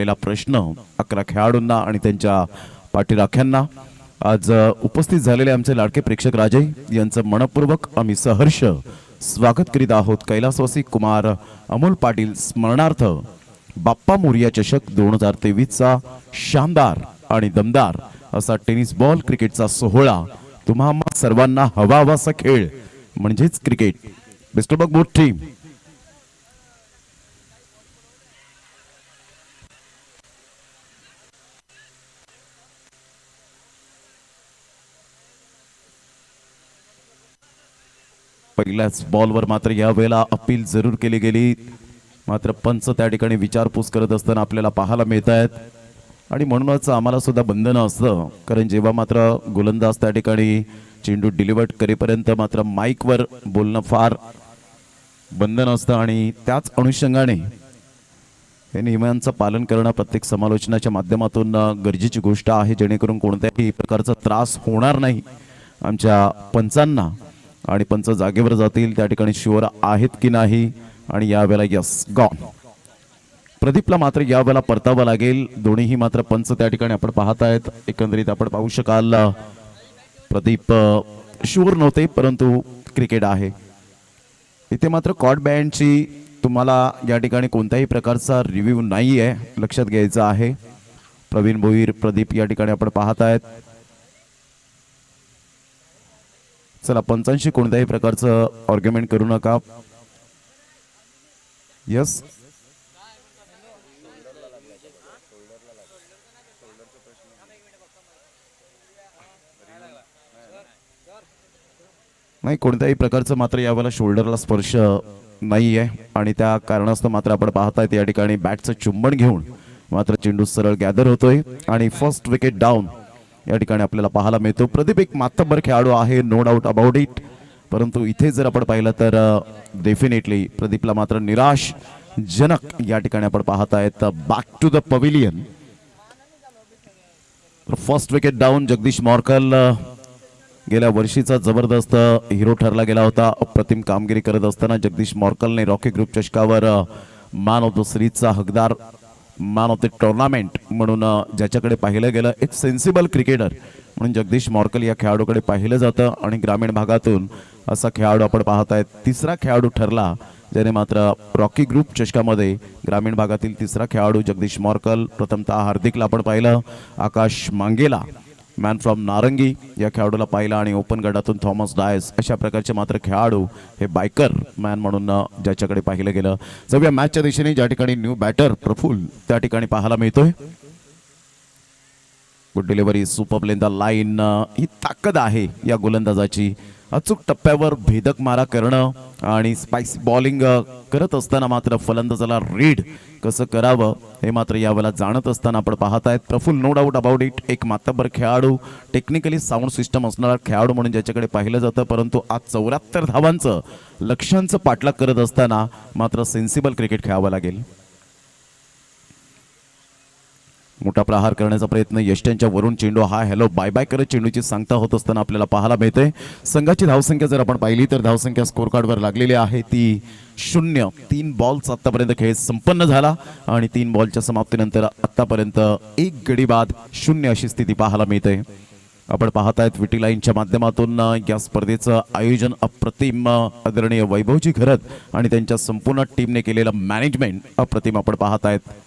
पहिला प्रश्न 11 खेळाडूंना आणि त्यांच्या पाठीराख्यांना आज उपस्थित झालेले आमचे लाडके प्रेक्षक राजे यांचं मनपूर्वक आम्ही सहर्ष स्वागत करीत आहोत। कैलासवासी कुमार अमोल पाटील स्मरणार्थ बाप्पा मोरिया चषक 2023 चा शानदार आणि दमदार असा टेनिस बॉल क्रिकेटचा सोहळा तुम्हा सर्वांना हवाहवासा खेळ म्हणजेच cricket. Best of luck both team. पहिल्याच बॉलवर मात्र या वेळेला अपील जरूर केली गेली, मात्र पंच त्या ठिकाणी विचारपूस करत असताना आपल्याला पाहायला मिळत आहेत आणि म्हणूनच आम्हाला सुद्धा बंधन असतं, कारण जेव्हा मात्र गोलंदाज त्या ठिकाणी चेंडू डिलिव्हर करेपर्यंत मात्र माईकवर बोलणं फार बंधन असतं आणि त्याच अनुषंगाने हे नियमांचं पालन करणं प्रत्येक समालोचनाच्या माध्यमातून गरजेची गोष्ट आहे, जेणेकरून कोणत्याही प्रकारचा त्रास होणार नाही आमच्या पंचांना आणि पंच जागेवर जातील त्या ठिकाणी शुअर आहेत की नाही। आणि यावेळेला यस गॉन प्रदीपला मात्र यावेळेला परतावं लागेल। दोन्हीही मात्र पंच त्या ठिकाणी आपण पाहत आहेत। एकंदरीत आपण पाहू शकाल प्रदीप शुअर नव्हते, परंतु क्रिकेट आहे इथे मात्र कॉर्ड बँडची तुम्हाला या ठिकाणी कोणत्याही प्रकारचा रिव्ह्यू नाही आहे, लक्षात घ्यायचं आहे। प्रवीण भोईर प्रदीप या ठिकाणी आपण पाहत आहेत। चला पंचांशी कोणत्याही प्रकारचं आर्ग्युमेंट करू नका। यस नाही, कोणत्याही प्रकारचं मात्र यावेळेला शोल्डरला स्पर्श नाही आहे आणि त्या कारणास्तव मात्र आपण पाहतायत या ठिकाणी बॅटचं चुंबन घेऊन मात्र चेंडू सरळ गॅदर होतोय आणि फर्स्ट विकेट डाऊन या ठिकाणी आपल्याला पाहायला मिळतो। प्रदीप एक मातब्बर खेळाडू आहे, नो डाऊट अबाउट इट, परंतु इथे जर आपण पाहिलं तर डेफिनेटली प्रदीपला मात्र निराशजनक या ठिकाणी आपण पाहत आहेत। Back to the pavilion, first wicket down. Jagdish Morkal गेल्या वर्षीचा जबरदस्त हिरो ठरला गेला होता, अप्रतिम कामगिरी करत असताना जगदीश मोरकलने रॉकी ग्रुप चषकावर मॅन ऑफ द सिरीजचा हकदार, मॅन ऑफ द टुर्नामेंट म्हणून ज्याच्याकडे पाहिलं गेलं एक सेन्सिबल क्रिकेटर म्हणून जगदीश मोरकल या खेळाडूकडे पाहिलं जातं आणि ग्रामीण भागातून असा खेळाडू आपण पाहत आहेत। तिसरा खेळाडू ठरला ज्याने मात्र रॉकी ग्रुप चषकामध्ये ग्रामीण भागातील तिसरा खेळाडू जगदीश मोरकल। प्रथमतः हार्दिकला आपण पाहिलं, आकाश मांगेला मॅन फ्रॉम नारंगी या खेळाडूला पाहिला आणि ओपन गटातून थॉमस डायस अशा प्रकारचे मात्र खेळाडू हे बायकर मॅन म्हणून ज्याच्याकडे पाहिलं गेलं। जाऊया मॅचच्या दिशेने, ज्या ठिकाणी न्यू बॅटर प्रफुल्ल त्या ठिकाणी पाहायला मिळतोय। Good delivery, super lane the line, ही ताकद आहे या गोलंदाजाची। अचूक टप्प्यावर भेदक मारा करणं आणि स्पाइसी बॉलिंग करत असताना मात्र फलंदाजाला रीड कसं करावं हे मात्र यावेळेला जाणत असताना आपण पाहत आहेत। Praful no doubt about it एक मातब्बर खेळाडू, टेक्निकली साऊंड सिस्टम असणारा खेळाडू म्हणून ज्याच्याकडे पाहिलं जातं, परंतु आज 74 धावांचं लक्ष्यांचं पाठलाग करत असताना मात्र सेन्सिबल क्रिकेट खेळावं लागेल। मोठा प्रहार करण्याचा प्रयत्न यष्ट्यांच्या वरून चेंडू हा हॅलो बाय बाय करत चेंडूची सांगता होत असताना आपल्याला पाहायला मिळते। संघाची धावसंख्या जर आपण पाहिली तर धावसंख्या स्कोर कार्डवर लागलेली आहे ती 0। 3 बॉल्स आतापर्यंत खेळ संपन्न झाला आणि 3 बॉलच्या समाप्तीनंतर आतापर्यंत 1 गडी बाद 0 अशी स्थिती पाहायला मिळते। आपण पाहत आहेत विटी लाईनच्या माध्यमातून या स्पर्धेचं आयोजन अप्रतिम आदरणीय वैभवजी घरत आणि त्यांच्या संपूर्ण टीमने केलेलं मॅनेजमेंट अप्रतिम आपण पाहत आहेत।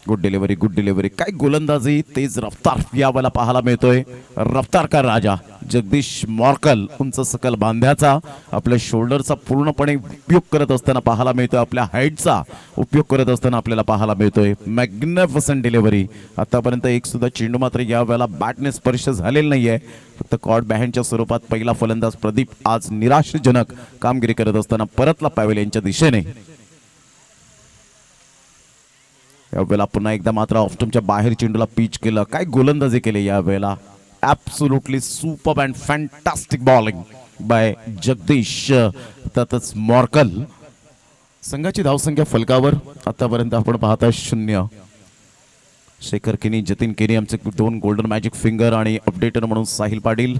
गुड डिलिव्हरी, गुड डिलिव्हरी, काय गोलंदाजी, तेज रफ्तार यावेळेला पाहायला मिळतोय। रफ्तार का राजा जगदीश मोरकल उंच सकल बांध्याचा आपल्या शोल्डरचा पूर्णपणे उपयोग करत असताना पाहायला मिळतोय, आपल्या हाईटचा उपयोग करत असताना आपल्याला पाहायला मिळतोय। मॅग्निफिसंट डिलिव्हरी, आतापर्यंत एक सुद्धा चेंडू मात्र यावेळेला बॅटने स्पर्श झालेला नाहीये, फक्त कॉर्ड बँडच्या स्वरूपात पहिला फलंदाज प्रदीप आज निराशजनक कामगिरी करत असताना परतला पॅव्हेलियनच्या दिशेने। यावेळेला पुन्हा एकदा मात्र ऑफस्टंपच्या बाहेर चेंडूला पिच केलं, काय गोलंदाजी केली यावेळेला। Absolutely super and fantastic bowling bye Jagdish तसंच मोरकल। संघाची धावसंख्या फलकावर आतापर्यंत आपण पाहता 0। शेखर केनी, जतीन केनी आमचे 2 गोल्डन मॅजिक फिंगर आणि अपडेटर म्हणून साहिल पाटील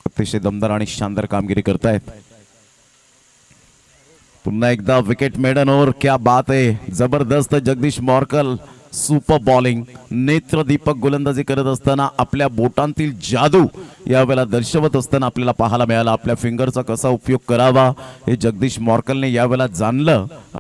अतिशय दमदार आणि शानदार कामगिरी करतायत। पुन्हा एकदा विकेट मेडन और क्या बात आहे, जबरदस्त जगदीश मॉर्कल सुपर बॉलिंग. नेत्रदीपक गोलंदाजी करत असताना आपल्या बोटांतील जादू यावेळेला दर्शवत असताना आपल्याला पाहायला मिळाला. आपल्या फिंगरचा कसा उपयोग करावा हे जगदीश मॉर्कलने यावेळेला जाणलं.